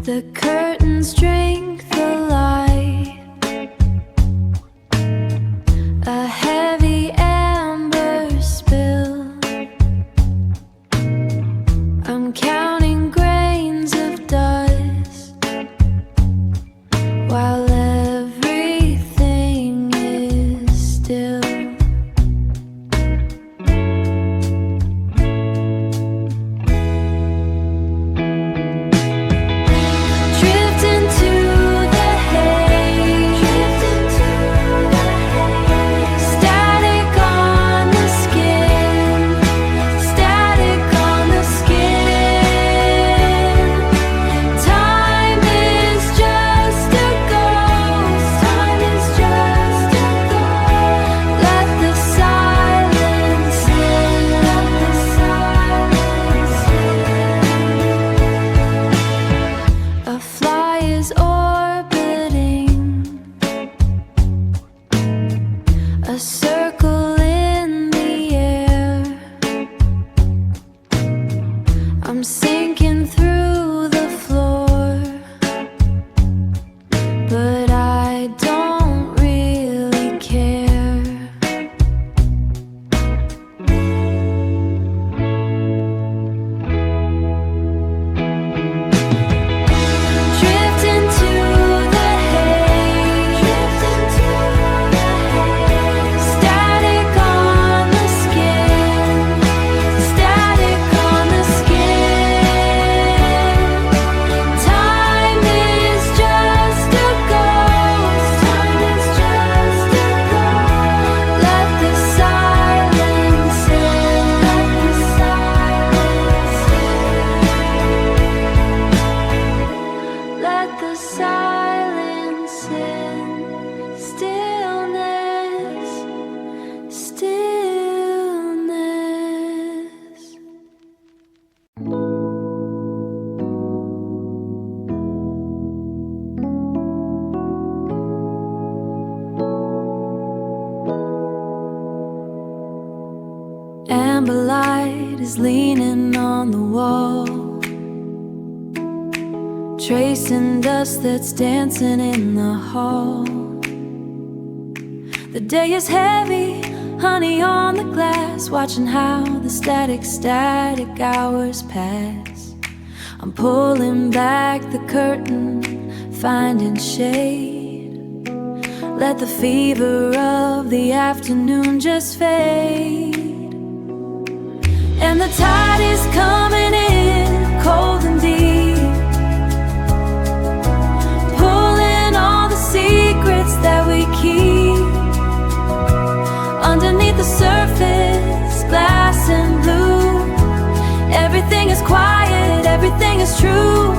The curtains drink the light, a heavy amber spill. I'm counting grains of dust while everything is still. A circle in the air, I'm sinking through the floor, but I don't really care. Drift into the haze, static on the skin, static on the skin. Time is just a ghost, time is just a ghost. Let the silence in, let the silence in. Let the silence in. Stillness, stillness. Amber light is leaning on the wall, tracing dust that's dancing in the hall. The day is heavy, honey on the glass, watching how the static hours pass. I'm pulling back the curtain, finding shade. Let the fever of the afternoon just fade. And the tide is coming in, cold and deep, pulling all the secrets that we keep underneath the surface, glass and blue. Everything is quiet, everything is true,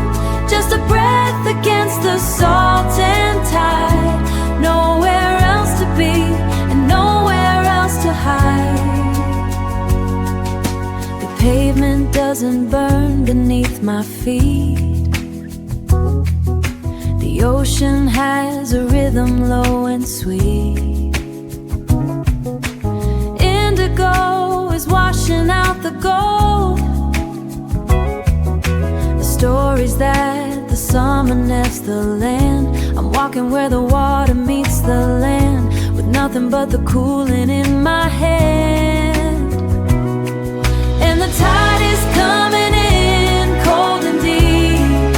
just a breath against the salt and tide. Nowhere else to be and nowhere else to hide. The pavement doesn't burn beneath my feet. The ocean has a rhythm low and sweet. Indigo is washing out the gold, the stories that the summer nets the land. I'm walking where the water meets the land, with nothing but the cooling in my hand. And the tide is coming in, cold and deep,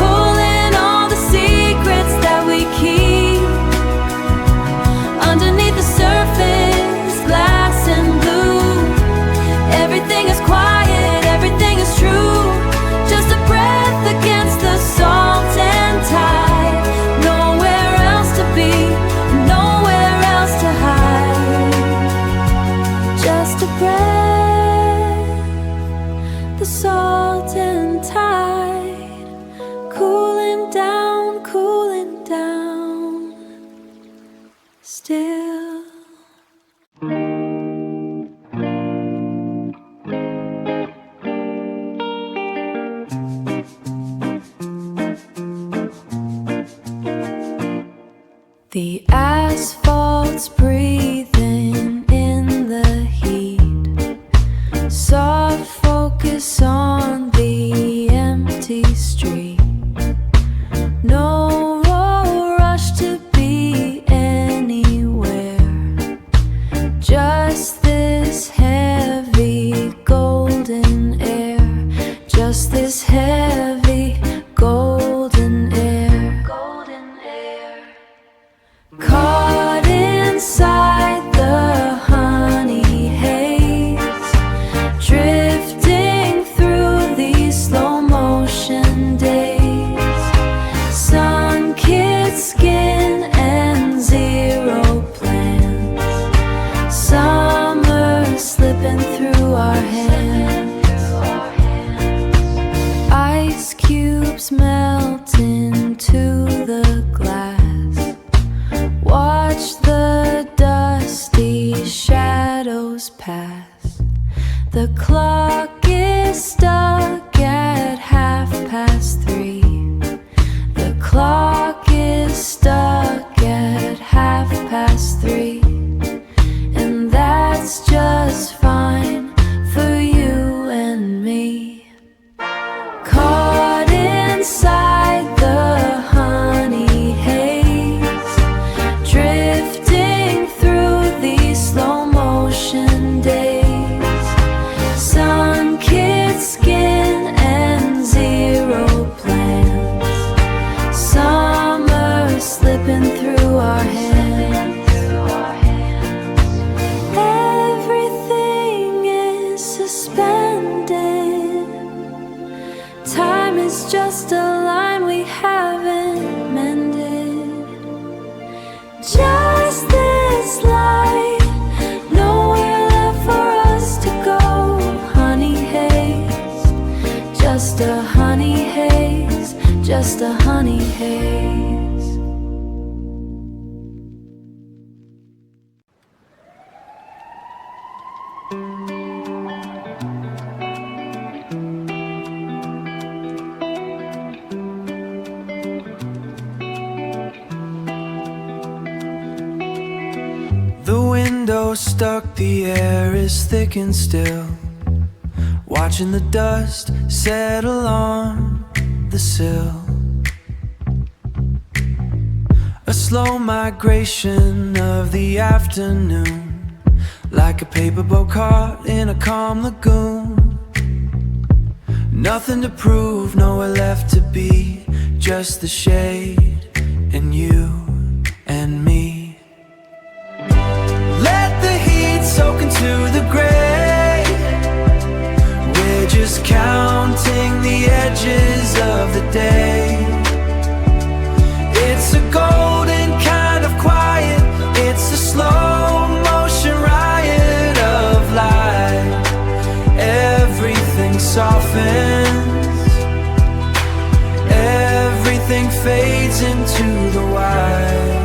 pulling all the secrets that we keep underneath the surface, glass and blue. Everything is quiet, everything is true, just a breath against the salt and tide. Nowhere else to be, nowhere else to hide. Just a breath, the salt and tide, cooling down, still. The asphalt's breathing in the heat, soft focus on the empty this heavy golden air. Caught inside the honey haze, drifting through these slow motion days. Sun-kissed skin and zero plans. Summer slipping through our hands. Ice cubes melt into the glass. Watch the dusty shadows pass. The clock is stuck at 3:30. The clock is stuck at 3:30. And that's just fine for you and me. Caught inside the honey haze, drifting through these slow motion days. Sun-kissed skin and zero plans. Summer slipping through our hands. Everything is suspended. Time is just a line we haven't mended. Just this light, nowhere left for us to go. Honey haze, just a honey haze, just a honey haze. The window stuck, the air is thick and still. Watching the dust settle on the sill. A slow migration of the afternoon, like a paper boat caught in a calm lagoon. Nothing to prove, nowhere left to be, just the shade and you and me. Soak into the gray. We're just counting the edges of the day. It's a golden kind of quiet. It's a slow motion riot of light. Everything softens. Everything fades into the white.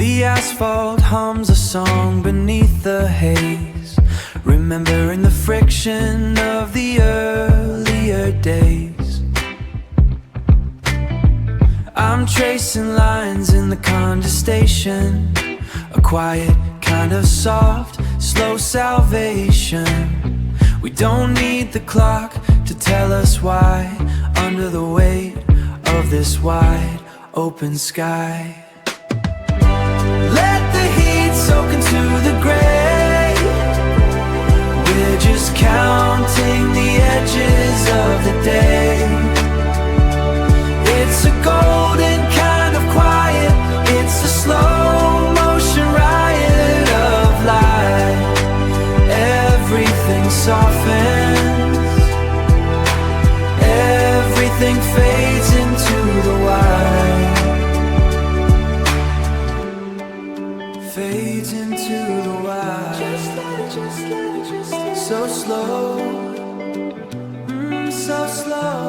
The asphalt hums a song beneath the haze, remembering the friction of the earlier days. I'm tracing lines in the condensation, a quiet kind of soft, slow salvation. We don't need the clock to tell us why, under the weight of this wide open sky. Let the heat soak into the gray. We're just counting the edges of the day. It's a golden kind of quiet. It's a slow motion riot of light. Everything softens. Everything fades into the white. Fades into the white. Just let it, just let it, just let it. So slow, so slow.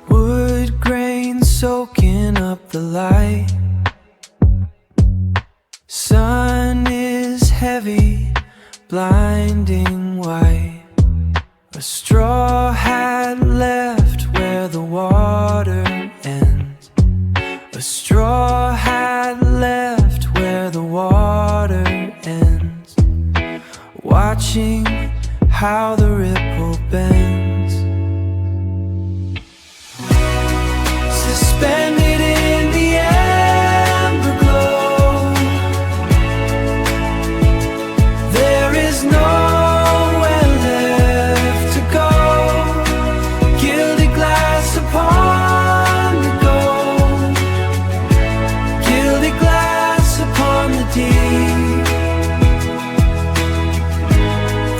Wood grain soaking up the light. Sun is heavy, blinding white. A straw hat left where the water ends. A straw hat left where the water ends. watching how the ripple bends. Suspended in the amber glow, there is nowhere left to go. Gilded glass upon the gold, gilded glass upon the deep.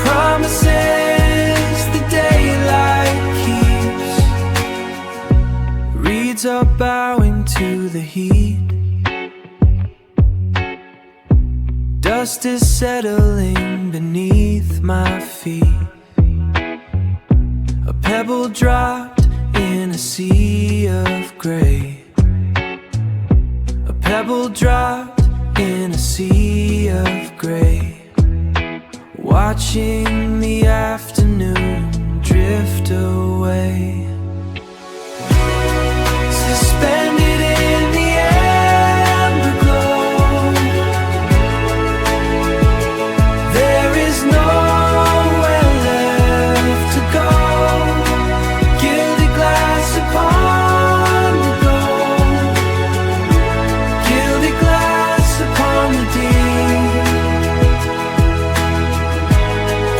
Promises the daylight keeps. Reeds are bowing to the heat. Dust is settling beneath my feet. A pebble dropped in a sea of gray. A pebble dropped in a sea of gray. Watching the afternoon drift away. Suspended in the amber glow, there is nowhere left to go. Gilded glass upon the gold, gilded glass upon the deep.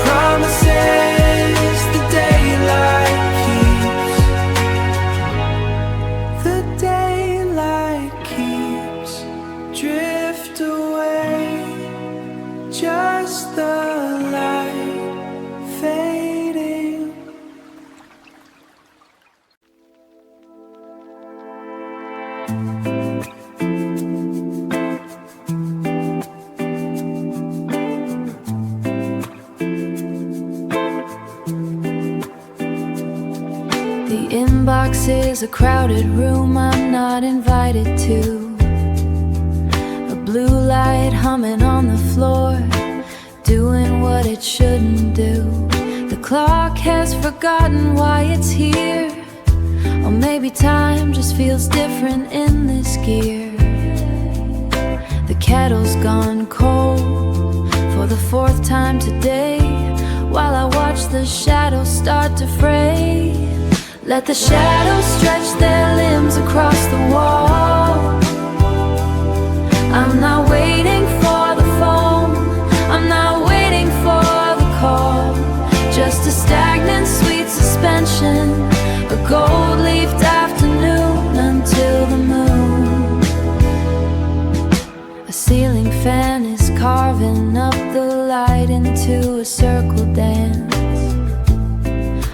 Promises the daylight keeps. The daylight keeps. Drift away. Just the light fading. The inbox is a crowded room I'm not invited to. A blue light humming on the floor, doing what it shouldn't do. The clock has forgotten why it's here, or maybe time just feels different in this gear. The kettle's gone cold for the 4th time today, while I watch the shadows start to fray. Let the shadows stretch their limbs across the wall. I'm not waiting for the phone, I'm not waiting for the call. Just a stagnant sweet suspension, a gold-leafed afternoon until the moon. A ceiling fan is carving up the light into a circle dance.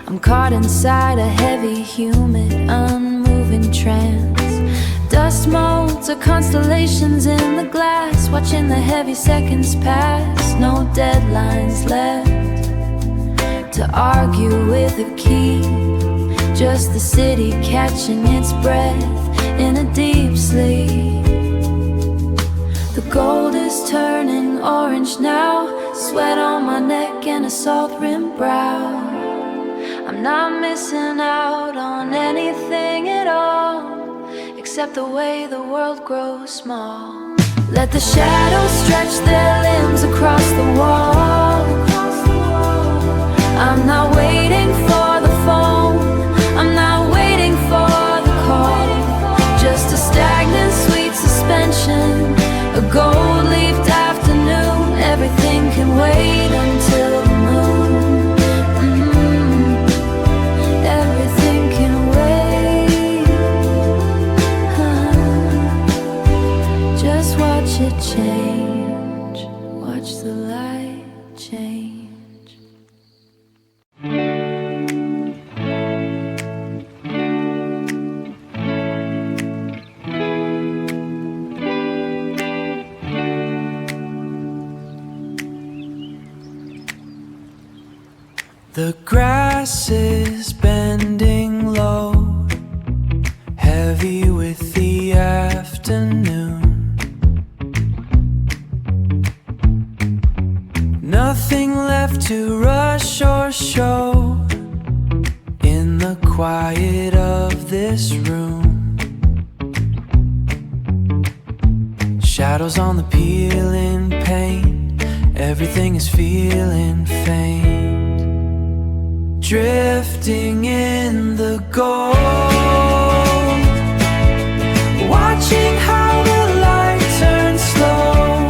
I'm caught inside a heavy, humid, unmoving trance. Dust motes are constellations in the glass, watching the heavy seconds pass. No deadlines left to argue with or keep, just the city catching its breath in a deep sleep. The gold is turning orange now, sweat on my neck and a salt-rimmed brow. I'm not missing out on anything at all, except the way the world grows small. Let the shadows stretch their limbs across the wall. I'm not waiting for the phone, I'm not waiting for the call. Just a stagnant sweet suspension, a gold-leafed afternoon. Everything can wait until the moon. Everything can wait. Just watch it change, watch the light change. The grass is bending low, heavy with the afternoon. Nothing left to rush or show in the quiet of this room. Shadows on the peeling paint everything is feeling faint. Drifting in the gold, watching how the light turns slow.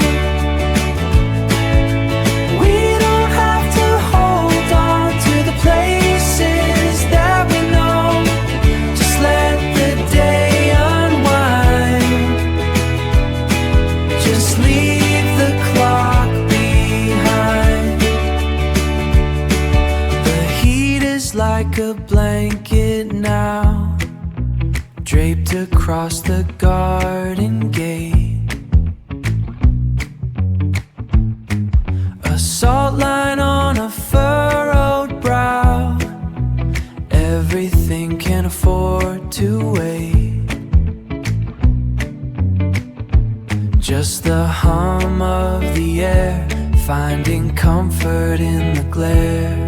We don't have to hold on to the places that we know. Just let the day unwind. Just leave the clock behind. The heat is like a blanket now, draped across the garden gate. A salt line on a furrowed brow, everything can afford to wait. Just the hum of the air, finding comfort in the glare.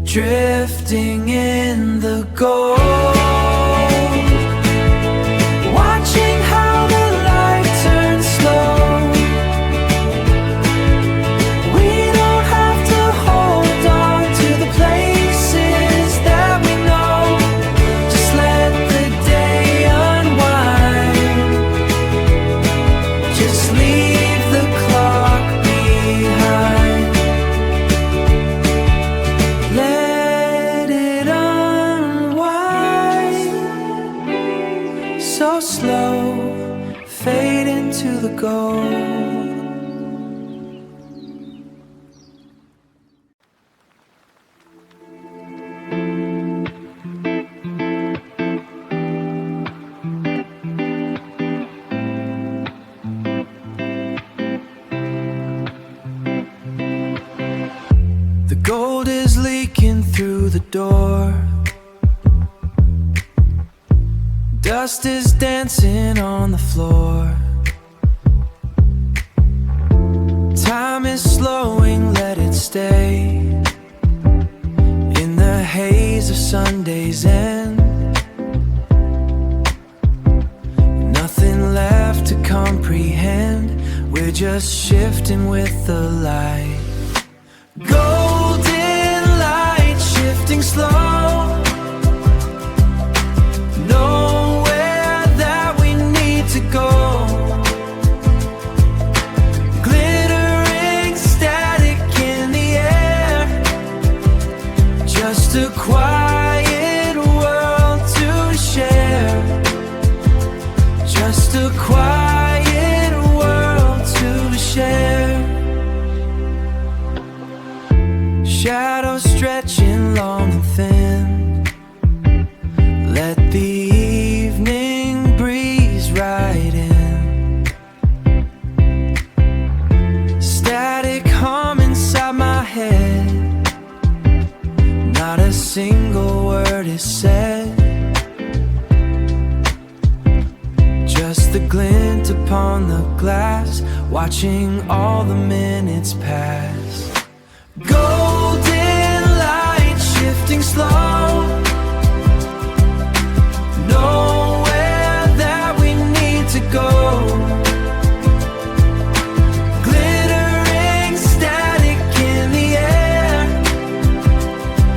Drifting in the gold, watching how the light turns slow. We don't have to hold on to the places that we know. Just let the day unwind. Just leave the clock behind. Let it unwind. So slow, fade into the gold. The gold is leaking through the door. Dust is dancing on the floor. Time is slowing, let it stay. In the haze of Sunday's end, nothing left to comprehend. We're just shifting with the light. Golden light shifting slow. Nowhere that we need to go. Glittering static in the air. Just a quiet world to share. Just a quiet world to share. Shadows stretching long and thin. Let the evening breeze right in. Static hum inside my head. Not a single word is said. Just the glint upon the glass, watching all the minutes pass. Golden light shifting slow. Nowhere that we need to go. Glittering static in the air.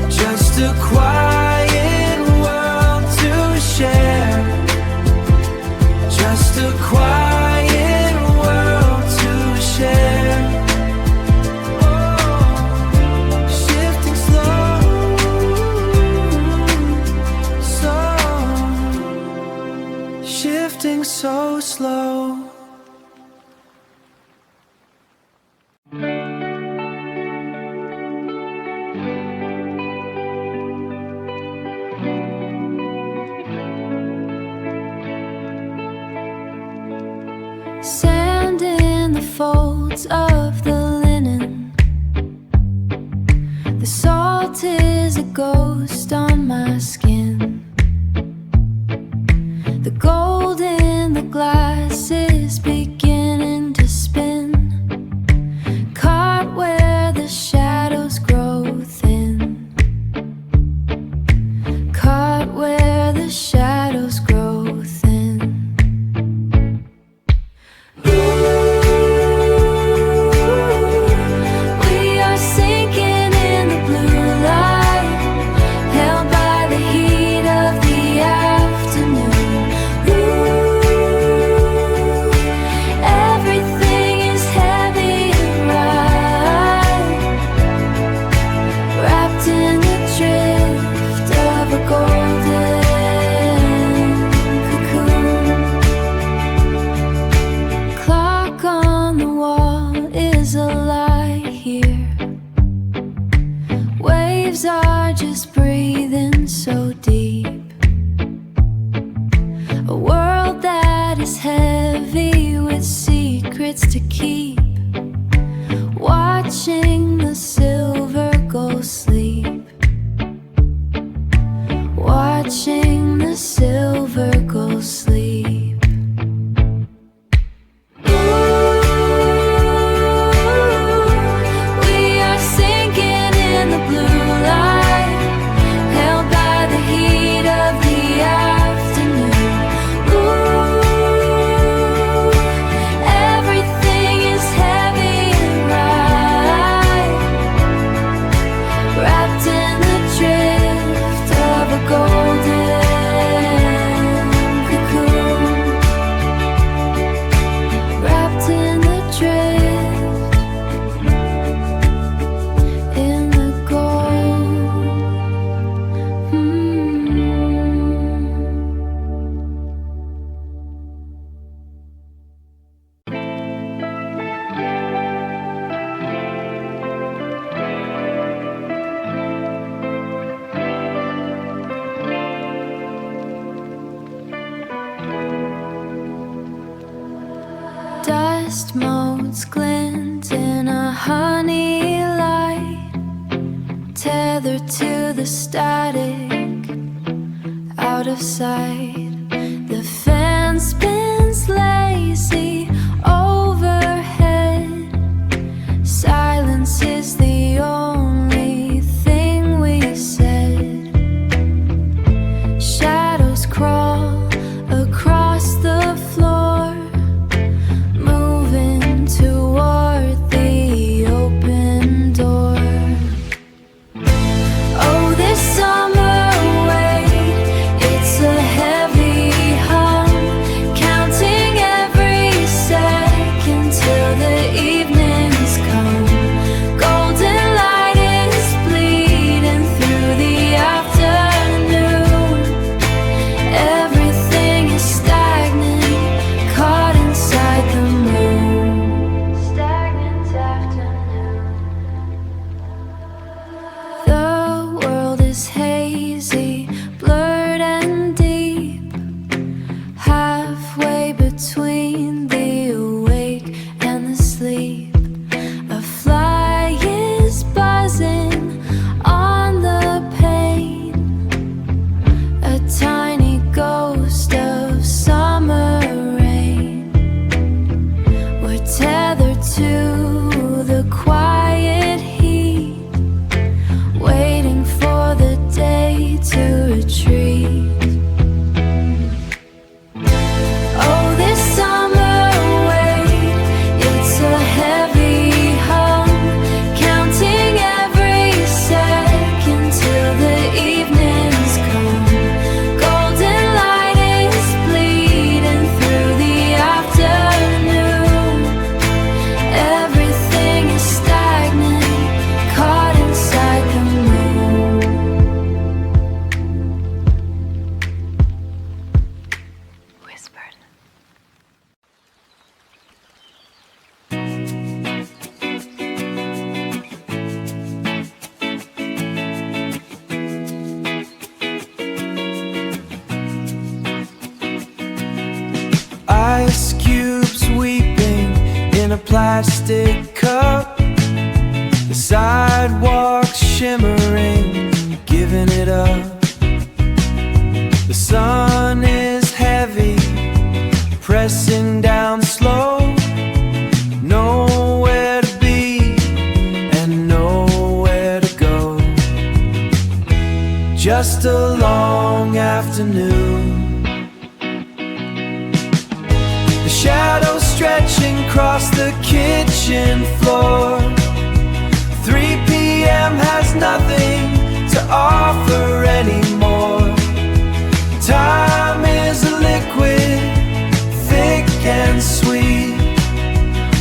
Just a quiet world to share. Just a quiet world to share. Shifting slow, shifting so slow. Sand in the folds of the linen. The salt is a ghost on my skin. The gold in the glass is beginning to spin. Caught where the shadows grow thin. Caught where the shadows grow thin. Ooh. waves are just breathing so deep. A world that is heavy with secrets to keep. Watching the silver go sleep. Watching the silver go sleep. Dust motes glint in a honey light, tethered to the static, out of sight. The fan spins lazy overhead. Silence is the only thing we said. Shadows crawl across the floor, toward the open door. Oh, this summer wait, it's a heavy hum, counting every second till the evenings come. Golden light is bleeding through the afternoon. Everything is stagnant, caught inside the moon. The world is hazy, blurred and deep, halfway between the awake and the sleep. A fly is buzzing on the pane, a tiny ghost of summer rain. We're tethered to the quiet heat, waiting for the day to retreat. Oh, this summer wait, it's a heavy hum, counting every second till the evenings come. Golden light is bleeding through the afternoon. Everything is stagnant, caught inside the moon. Whispered. Ice cubes weeping in a plastic cup. The sidewalks shimmering, giving it up. The sun is heavy, pressing down slow. Nowhere to be and nowhere to go. Just a long afternoon. The shadows stretching across the kitchen floor. 3 p.m. has nothing to offer anymore. Time is a liquid, thick and sweet,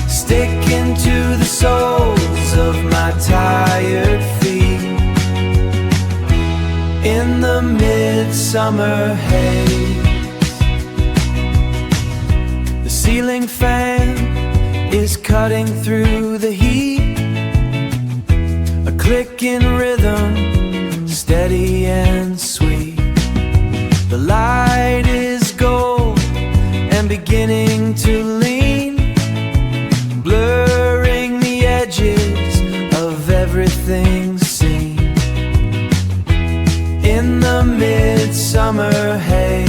sticking to the soles of my tired feet. In the midsummer haze, the ceiling fan is cutting through the heat, a clicking rhythm steady and sweet. The light is gold and beginning to lean, blurring the edges of everything seen. In the midsummer haze,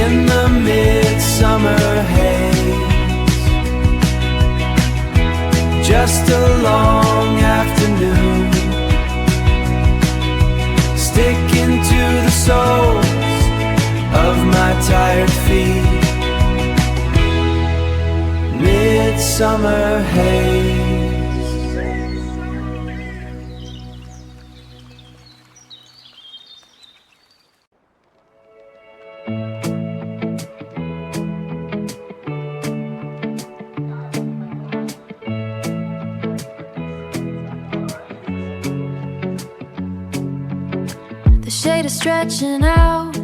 in the midsummer haze, just a long afternoon, sticking to the soles of my tired feet. Midsummer haze. The shade is stretching out,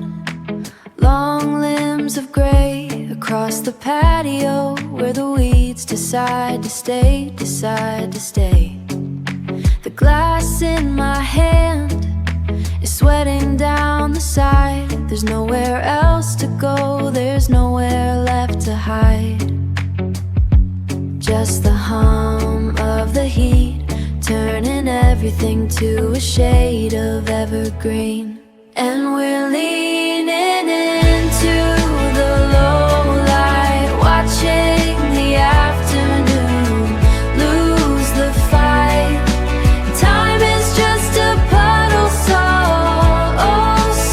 long limbs of gray across the patio where the weeds decide to stay, decide to stay. The glass in my hand is sweating down the side. There's nowhere else to go, there's nowhere left to hide. Just the hum of the heat, turning everything to a shade of evergreen. And we're leaning into the low light, watching the afternoon lose the fight. Time is just a puddle so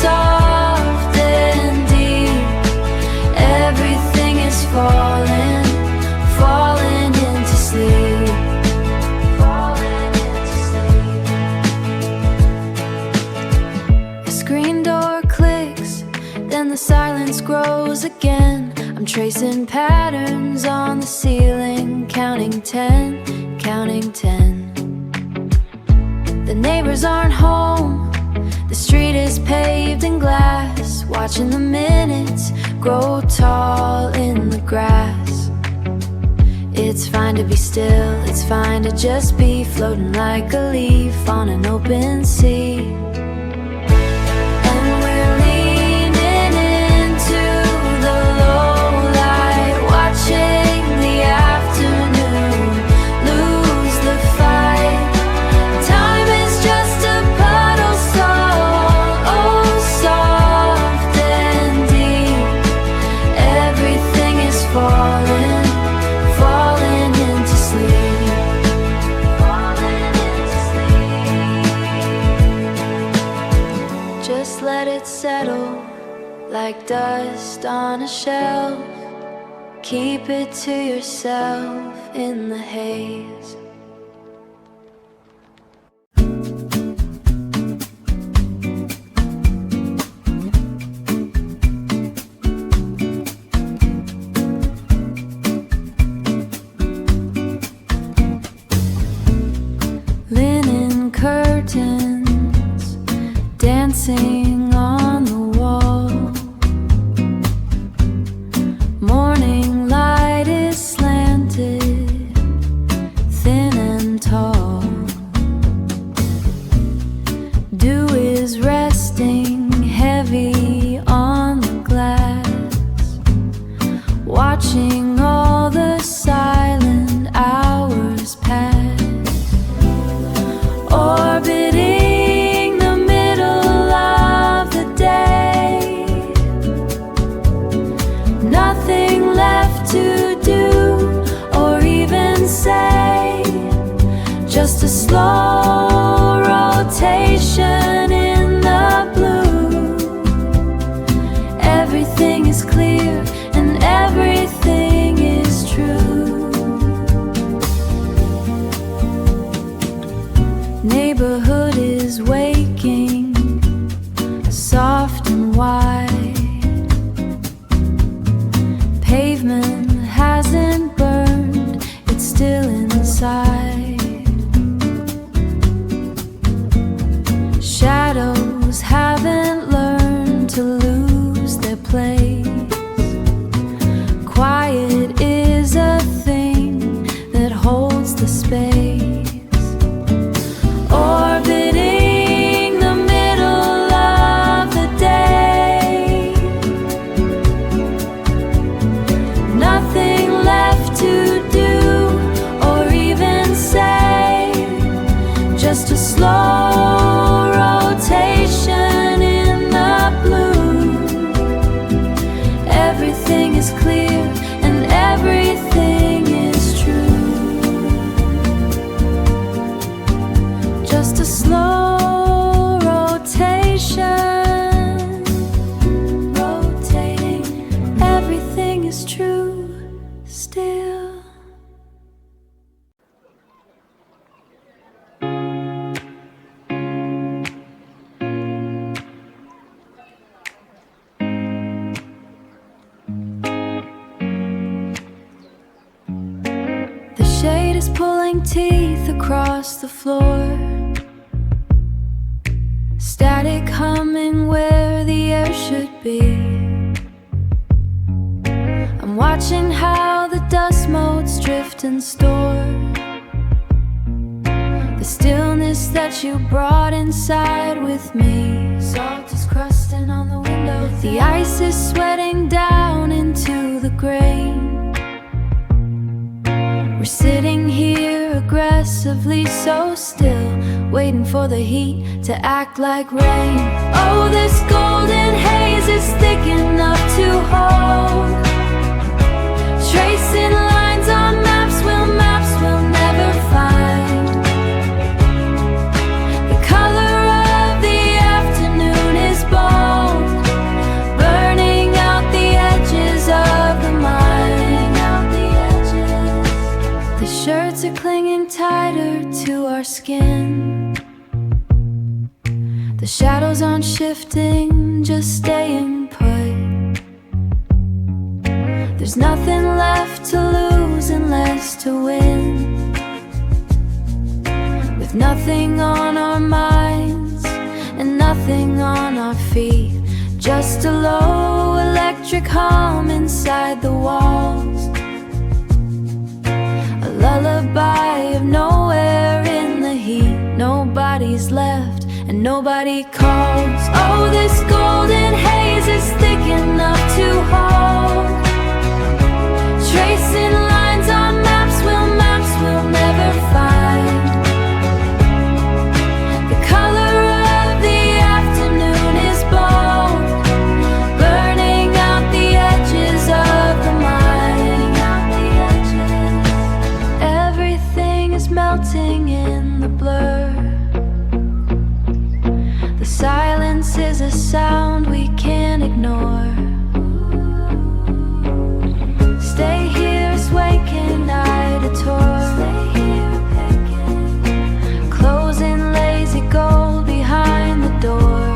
soft and deep. Everything is falling, falling into sleep. Screen door clicks, then the silence grows again. I'm tracing patterns on the ceiling, counting 10, counting 10. The neighbors aren't home, the street is paved in glass, watching the minutes grow tall in the grass. It's fine to be still, it's fine to just be floating like a leaf on an open sea. Just let it settle like dust on a shelf. Keep it to yourself in the haze. Linen curtains dancing on the wall. Morning light is slanted, thin and tall. Dew is resting heavy on the glass, watching all the silent hours pass. Orbiting the middle of the day, nothing left to do or even say, just a slow rotation in the blue. Everything is clear and everything is true. Neighborhood is waking, soft and wide. Pavement hasn't burned, it's still inside. is pulling teeth across the floor. Static humming where the air should be. I'm watching how the dust motes drift and store the stillness that you brought inside with me. Salt is crusting on the window, the ice is sweating down into the grain. We're sitting here aggressively so still, waiting for the heat to act like rain. Oh, this golden haze is thick enough to hold. Tracing lines on maps we'll never find. The color of the afternoon is bold, burning out the edges of the mind. The shirts are clinging tighter to our skin. The shadows aren't shifting, just staying put. There's nothing left to lose and less to win. With nothing on our minds and nothing on our feet, just a low electric hum inside the walls. A lullaby of nowhere in the heat. Nobody's left and nobody calls. Oh, this golden haze is thick enough to hold. Tracing lines on maps we'll never find. The color of the afternoon is bold, burning out the edges of the mind. Everything is melting in the blur. The silence is a sound we can't ignore. Stay here, it's waking night a tour. Stay here, picking. Closing lazy gold behind the door.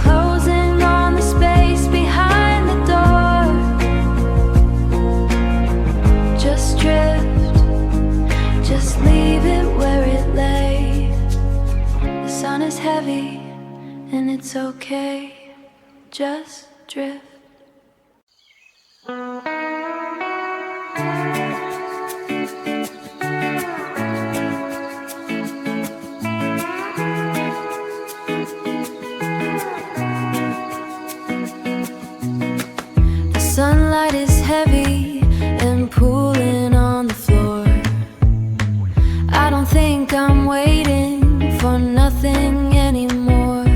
Closing on the space behind the door. Just drift, just leave it where it lay. The sun is heavy and it's okay. Just drift. The sunlight is heavy and pooling on the floor. I don't think I'm waiting for nothing anymore.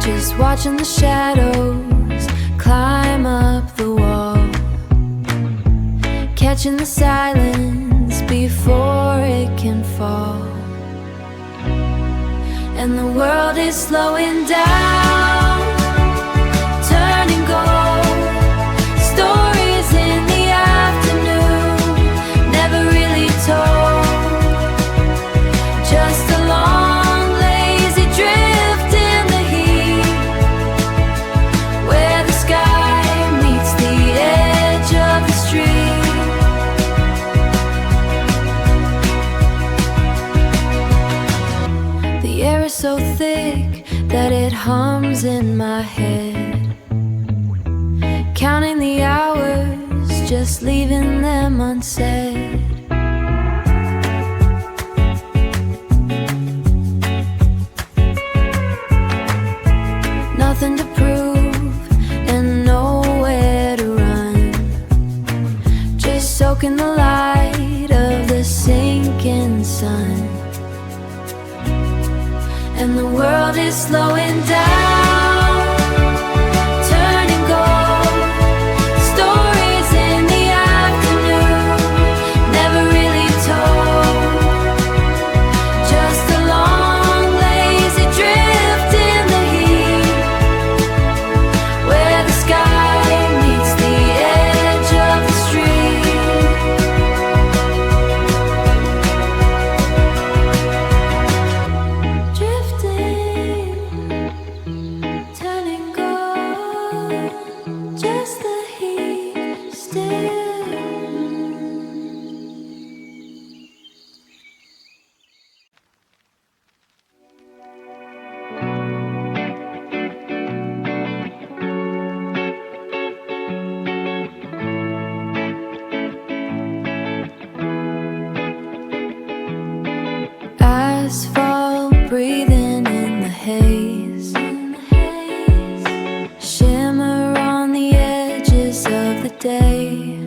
Just watching the shadows climb up the wall, catching the silence before it can fall. And the world is slowing down, turning gold. Stories in the afternoon, never really told. Just a long, lazy drift in the heat, where the sky meets the edge of the street. The air is so thick that it hums in my head, counting the hours, just leaving them unsaid. Nothing to prove and nowhere to run, just soaking the light of the sinking sun. And the world is slowing down, turning gold. Stories in the afternoon, never really told. Just a long, lazy drift in the heat, where the sky meets the edge of the street. Drifting asphalt, breathing in the haze. Shimmer on the edges of the day.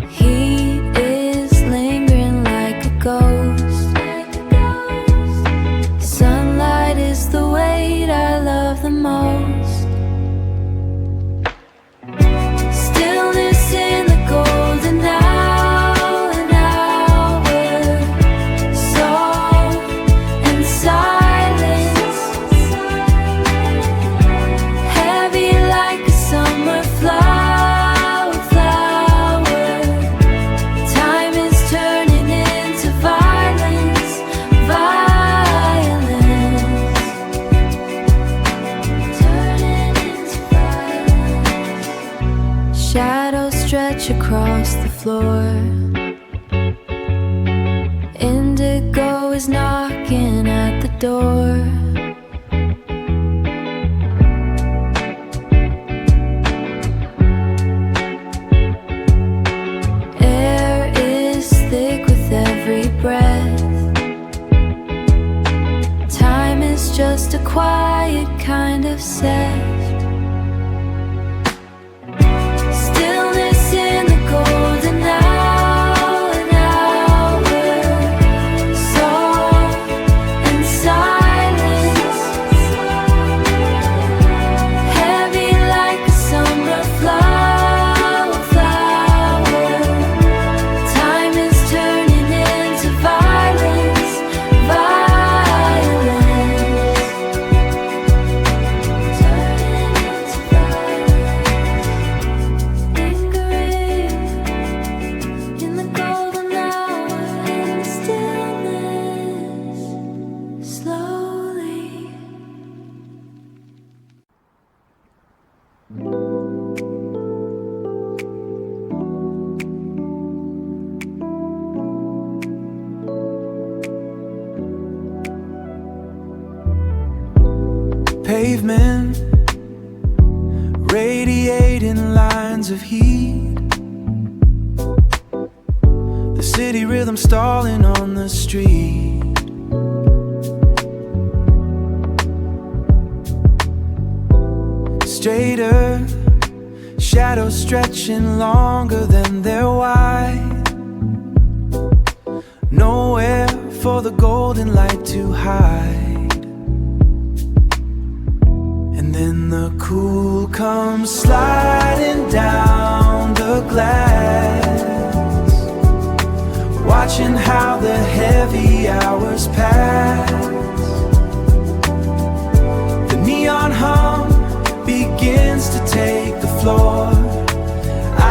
Heat is lingering like a ghost. Sunlight is the weight I love the most. Stillness in the golden hour, an hour, soul and silence, heavy like a summer flower, flower. Time is turning into violence, violence, turning into violence. Shadows stretch across the floor. Indigo is knocking at the door. Air is thick with every breath. Time is just a quiet kind of set. Stillness in the golden hour, an hour, soul and silence, heavy like a summer flower, flower. Time is turning into violence, violence, turning into violence. Lingering in the golden hour, in the stillness, slowly. Pavement, radiating lines of heat. The city rhythm stalling on the street. Straighter, shadows stretching longer than they're wide. Nowhere for the golden light to hide. And then the cool comes sliding down the glass, watching how the heavy hours pass. The neon hum begins to take the floor.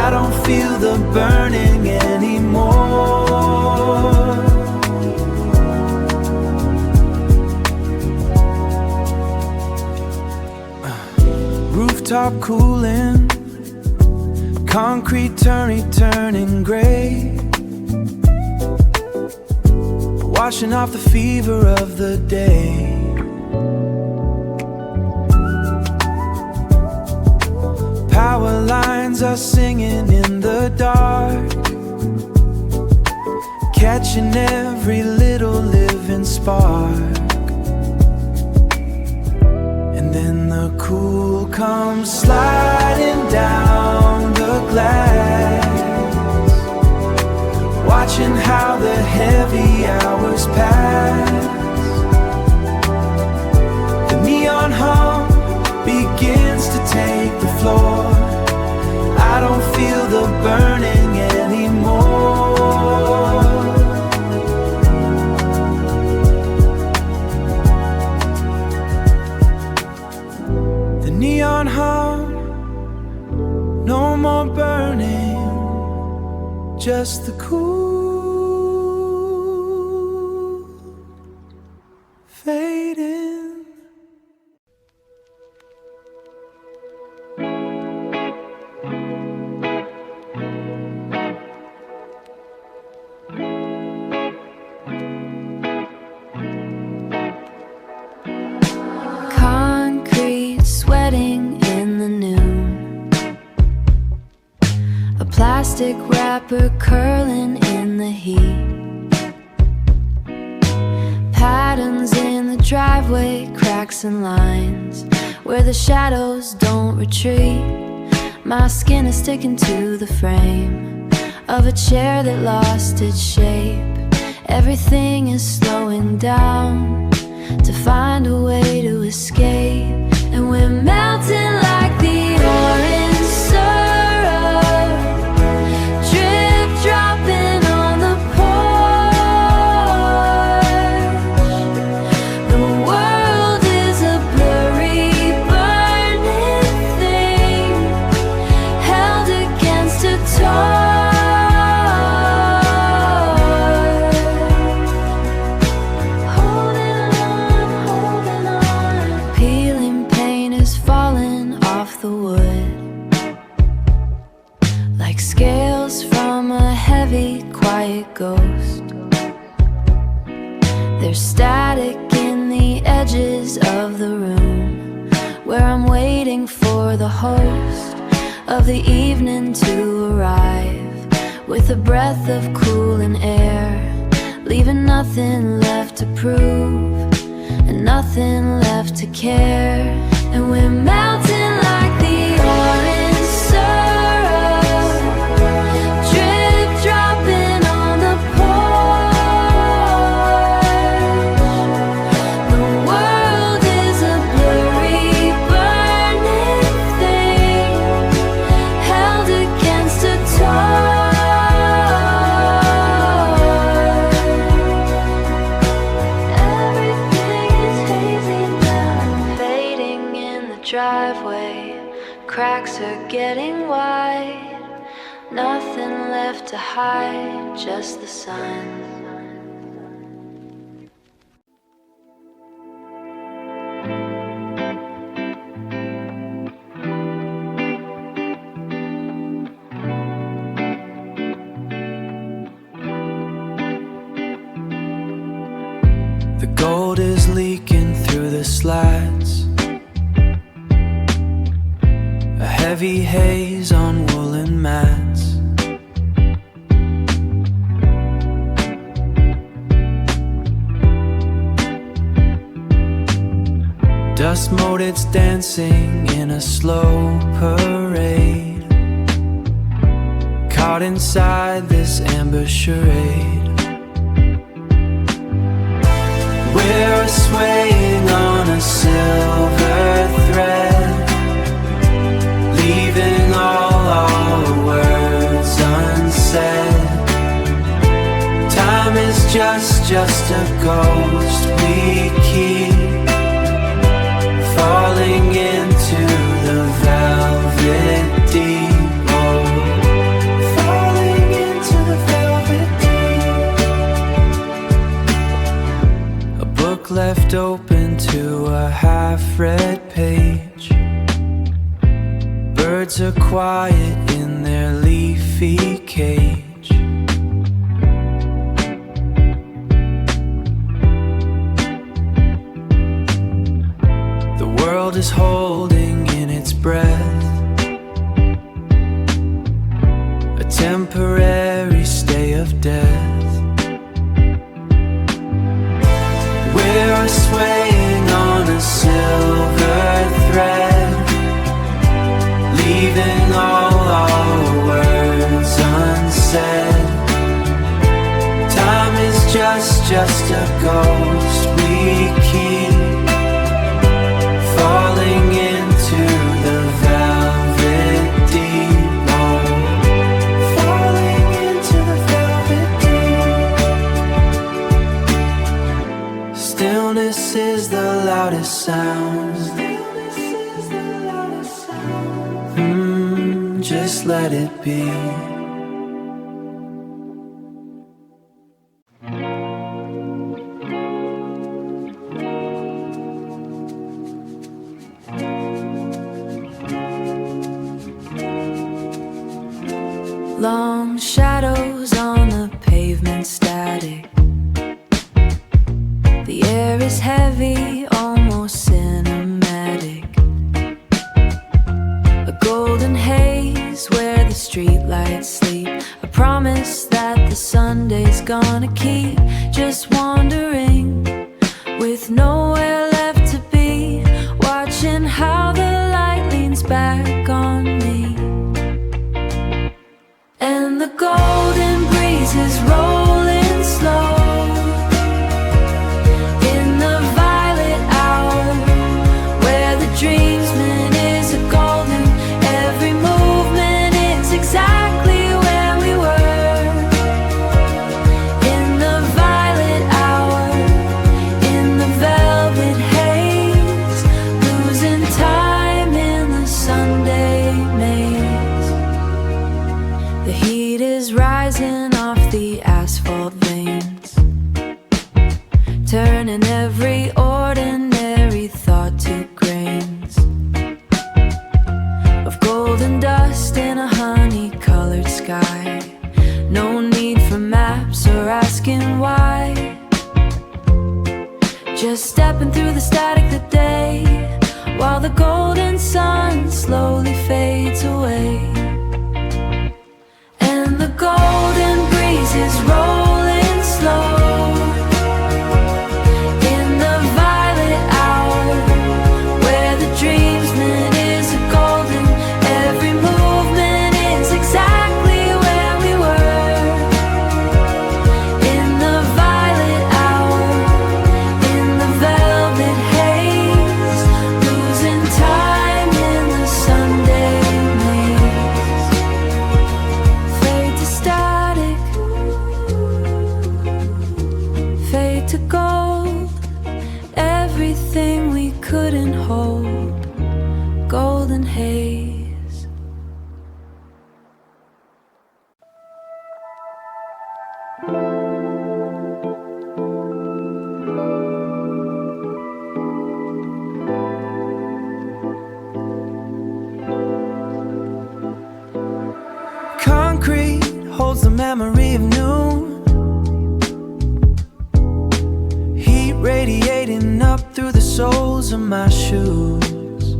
I don't feel the burning anymore. Rooftop cooling, concrete turning gray, washing off the fever of the day. Power lines are singing in the dark, catching every little living spark. And then the cool comes sliding down the glass, watching how the heavy hours pass. The neon hum begins to take the floor. I don't feel the burning anymore. The neon hum, no more burning, just the cool fading. Concrete sweating in the noon. plastic wrapper curling in the heat. Patterns in the driveway, cracks and lines where the shadows don't retreat. My skin is sticking to the frame of a chair that lost its shape. Everything is slowing down to find a way to escape. And we're melting like the orange syrup, drip dropping on the porch. The world is a blurry, burning thing held against a torch. The wood like scales from a heavy, quiet ghost. There's static in the edges of the room where I'm waiting for the host of the evening to arrive with a breath of cooling air, leaving nothing left to prove and nothing left to care. And we're melting like the orange syrup, drip dropping on the porch. The world is a blurry, burning thing held against a torch. Everything is hazy now, fading in the driveway. Cracks are getting wide, nothing left to hide, just the sun. The gold is leaking through the slats, a heavy haze on woolen mats. Dust motives dancing in a slow parade, caught inside this amber charade. We're swaying on a silver thread, leaving all our words unsaid. Time is just a ghost we keep, falling into the velvet deep. Oh, falling into the velvet deep. A book left open to a half-read page. Birds are quiet in their leafy cage. The world is holding in its breath, a temporary stay of death. We're swaying on a silver thread, leaving all our words unsaid. Time is just a ghost we keep, falling into the velvet deep. Oh, falling into the velvet deep. Stillness is the loudest sound. Just let it be. Long shadows on the pavement, static. The air is heavy, almost cinematic. A golden haze where the streetlights sleep promise that the Sunday's gonna keep just wandering with nowhere left to be, watching how the light leans back on me. And the golden breeze is rolling slow in the violet hour, where the dreamsman is a golden. Every movement is exactly where we were in the violet hour, in the velvet haze, losing time in the Sunday maze. The heat is rising off the asphalt veins, turning every ordinary thought to grains of golden dust in a honey-colored sky. No need for maps or asking why, just stepping through the static the day, while the golden sun slowly fades away. And the golden breeze is rolling slow in the violet hour, where the dreamsman is a golden. Every movement is exactly where we were in the violet hour, in the velvet haze, losing time in the Sunday maze. Fade to static, fade to gold, everything we couldn't hold, golden haze. Concrete holds the memory of noon, heat radiating up through the soles of my shoes.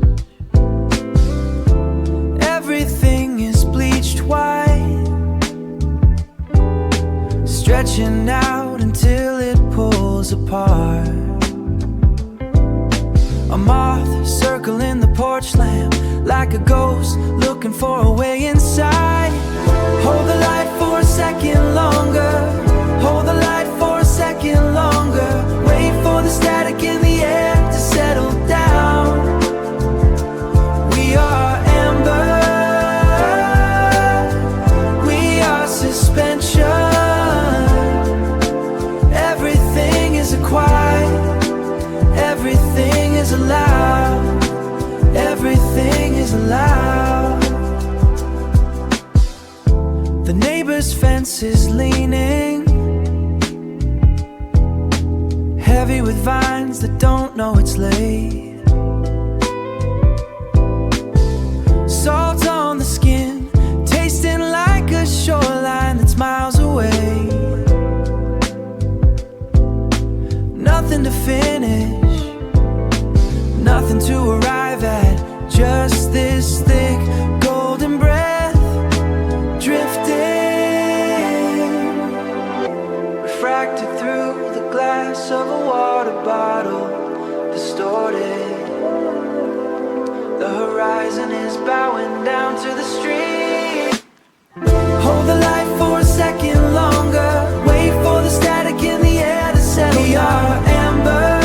Everything is bleached white, stretching out until it pulls apart. A moth circling the porch lamp like a ghost looking for a way inside. Hold the light for a second longer, hold the light for a second longer. Wait for the static in the air to settle down. We are amber, we are suspension. Everything is quiet, everything is allowed, everything is allowed. The neighbor's fence is leaning, heavy with vines that don't know it's late. Salt on the skin, tasting like a shoreline that's miles away. Nothing to finish, nothing to arrive at, just this thick golden breath drifting, refracted through the glass of a water bottle, distorted. The horizon is bowing down to the street. Hold the light for a second longer, wait for the static in the air to settle. We are amber,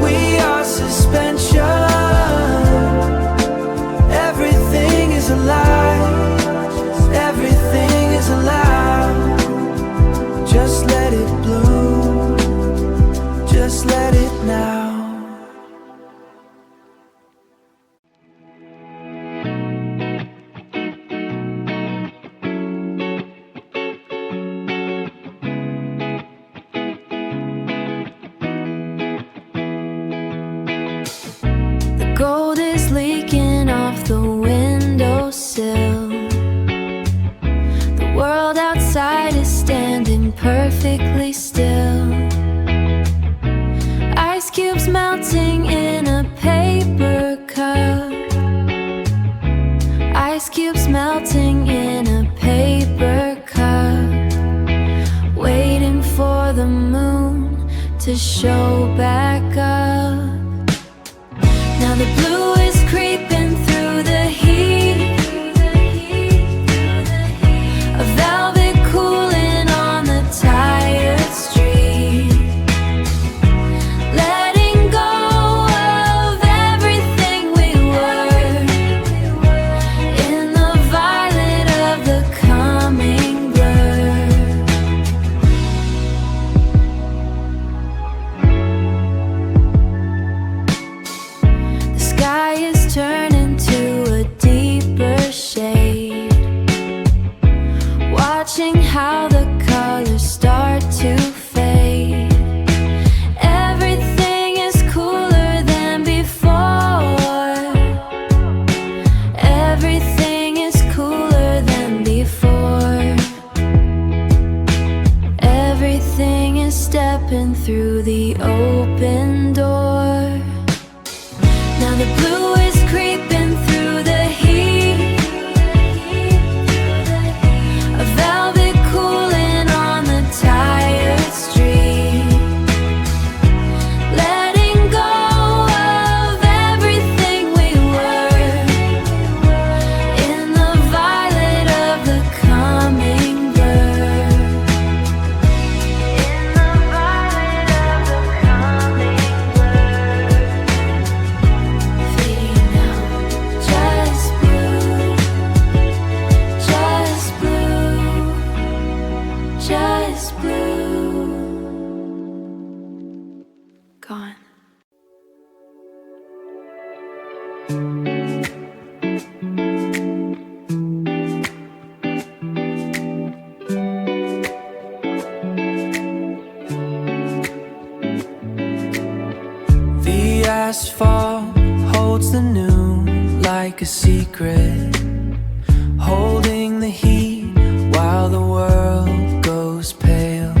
we are suspension. Everything is alive, everything is allowed. Just let it bloom, just let it now. Gold is leaking off the windowsill. The world outside is standing perfectly still. Ice cubes melting in a paper cup. Ice cubes melting in a the moon to show back up. Now the blue is creeping through the heat, a velvet cooling on the tired street, letting go of everything we were in the violet of the coming blur. The sky is turning to a deeper shade, watching how the colors start to fade. Everything is cooler than before. Everything is cooler than before. Everything is stepping through the open door. Now the blue is creeping through the heat, a velvet cooling on the tired street, letting go of everything we were in the violet of the coming blur. In the violet of the coming blur. Fading out, just blue, just blue, just blue. Gone. The asphalt holds the new like a secret, holding the heat while the world goes pale.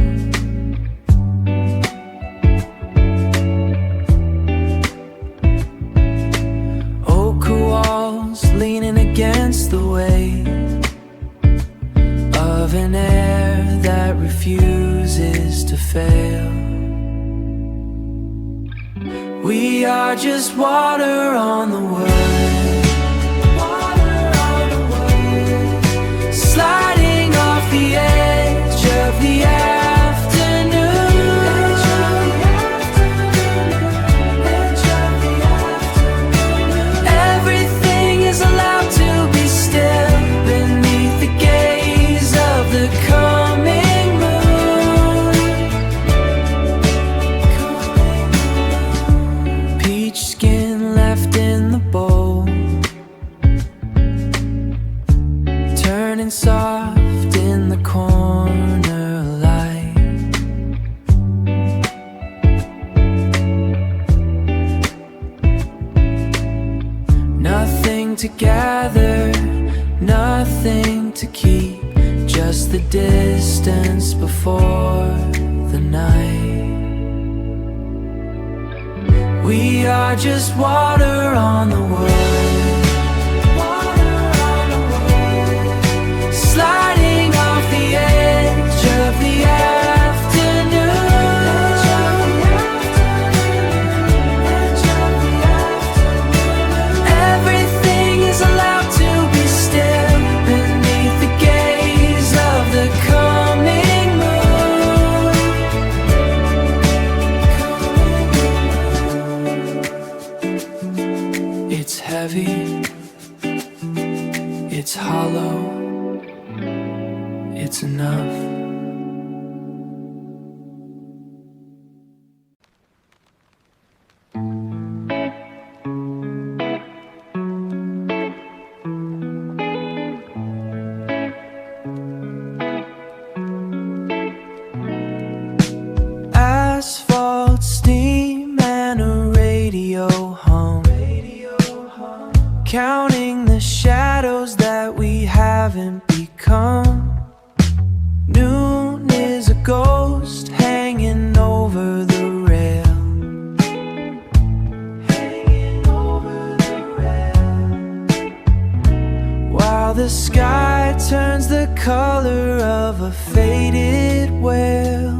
Oak walls leaning against the weight of an air that refuses to fail. We are just water on the word, sliding off the edge of the afternoon. Everything is allowed to be still beneath the gaze of the coming moon. Peach skin left in the bowl, turning soft in the corner light. Nothing to gather, nothing to keep, just the distance before the night. We are just water on the word, sliding off the edge of the afternoon. Everything is allowed to be still beneath the gaze of the coming moon. It's heavy, it's hollow, it's enough. Asphalt, steam, and a radio hum, counting the shadows that we haven't become. Noon is a ghost hanging over the rail, while the sky turns the color of a faded whale.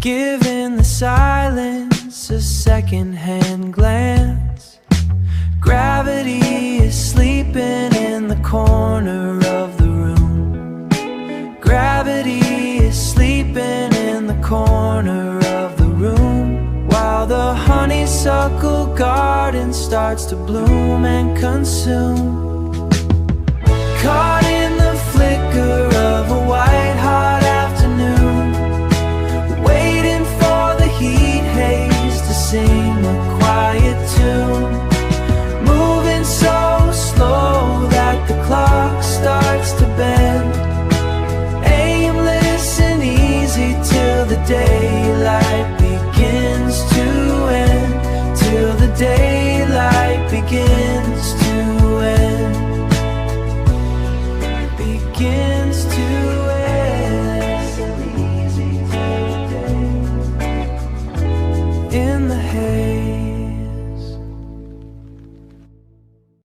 giving the silence a second-hand glance. Gravity is sleeping in the corner of the room. Gravity is sleeping in the corner of the room, while the honeysuckle garden starts to bloom and consume. Caught in the flicker of a white-hot afternoon, waiting for the heat haze to sing a quiet tune, moving so slow that the clock starts to bend, aimless and easy till the daylight begins to end, till the daylight begins to end. Begin